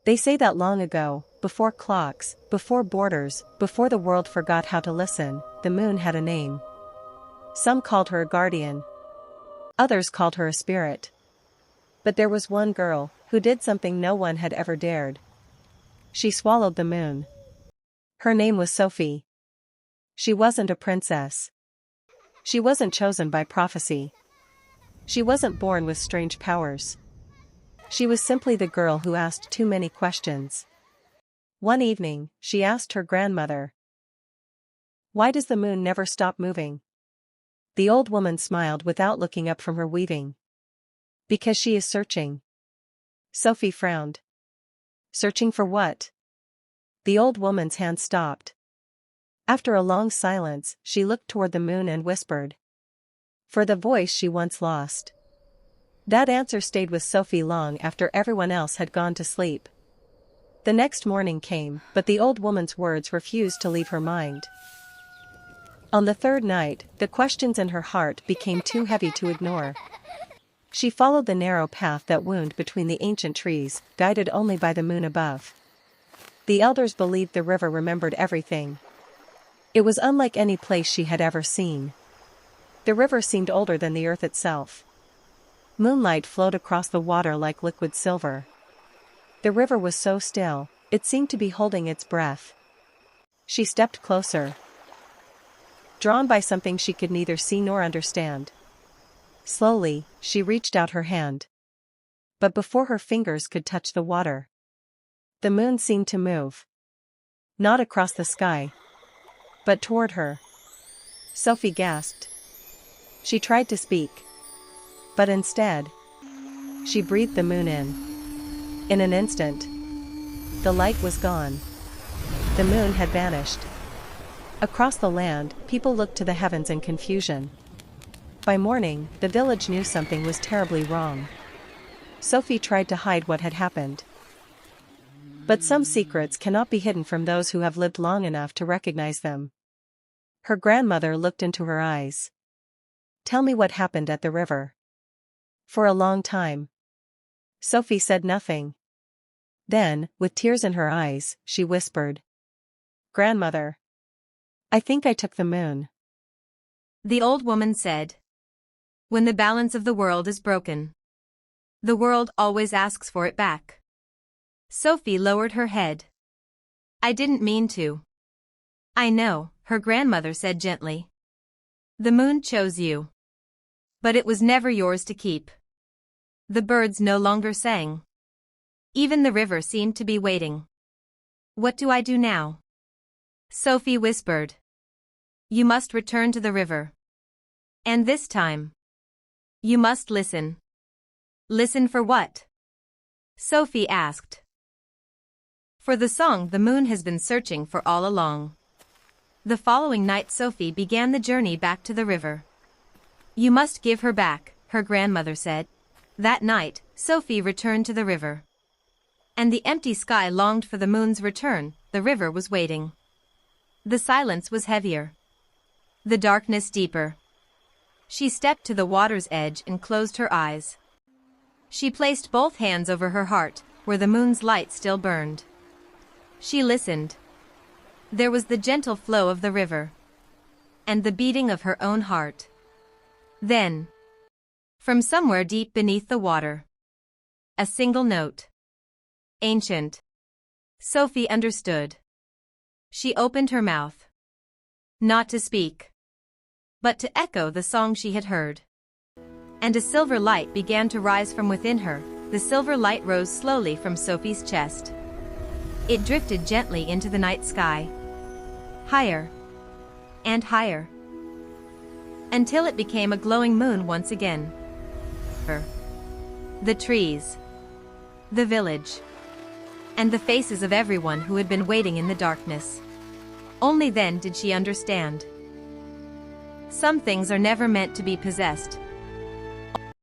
They say that long ago, before clocks, before borders, before the world forgot how to listen, the moon had a name. Some called her a guardian. Others called her a spirit. But there was one girl who did something no one had ever dared. She swallowed the moon. Her name was Sophie. She wasn't a princess. She wasn't chosen by prophecy. She wasn't born with strange powers. She was simply the girl who asked too many questions. One evening, she asked her grandmother, "Why does the moon never stop moving?" The old woman smiled without looking up from her weaving. "Because she is searching." Sophie frowned. Searching for what? The old woman's hand stopped. After a long silence, she looked toward the moon and whispered, "For the voice she once lost." That answer stayed with Sophie long after everyone else had gone to sleep. The next morning came, but the old woman's words refused to leave her mind. On the third night, the questions in her heart became too heavy to ignore. She followed the narrow path that wound between the ancient trees, guided only by the moon above. The elders believed the river remembered everything. It was unlike any place she had ever seen. The river seemed older than the earth itself. Moonlight flowed across the water like liquid silver. The river was so still, it seemed to be holding its breath. She stepped closer, drawn by something she could neither see nor understand. Slowly, she reached out her hand. But before her fingers could touch the water, the moon seemed to move. Not across the sky, but toward her. Sophie gasped. She tried to speak. But instead, she breathed the moon in. In an instant, the light was gone. The moon had vanished. Across the land, people looked to the heavens in confusion. By morning, the village knew something was terribly wrong. Sophie tried to hide what had happened. But some secrets cannot be hidden from those who have lived long enough to recognize them. Her grandmother looked into her eyes. "Tell me what happened at the river." For a long time, Sophie said nothing. Then, with tears in her eyes, she whispered, "Grandmother, I think I took the moon." The old woman said, "When the balance of the world is broken, the world always asks for it back." Sophie lowered her head. "I didn't mean to." "I know," her grandmother said gently. "The moon chose you. But it was never yours to keep." The birds no longer sang. Even the river seemed to be waiting. "What do I do now?" Sophie whispered. "You must return to the river. And this time, you must listen." "Listen for what?" Sophie asked. "For the song the moon has been searching for all along." The following night Sophie began the journey back to the river. "You must give her back," her grandmother said. That night, Sophie returned to the river. And the empty sky longed for the moon's return. The river was waiting. The silence was heavier. The darkness deeper. She stepped to the water's edge and closed her eyes. She placed both hands over her heart, where the moon's light still burned. She listened. There was the gentle flow of the river. And the beating of her own heart. Then, from somewhere deep beneath the water, a single note. Ancient. Sophie understood. She opened her mouth. Not to speak, but to echo the song she had heard. And a silver light began to rise from within her. The silver light rose slowly from Sophie's chest. It drifted gently into the night sky. Higher. And higher. Until it became a glowing moon once again. The trees. The village. And the faces of everyone who had been waiting in the darkness. Only then did she understand. Some things are never meant to be possessed.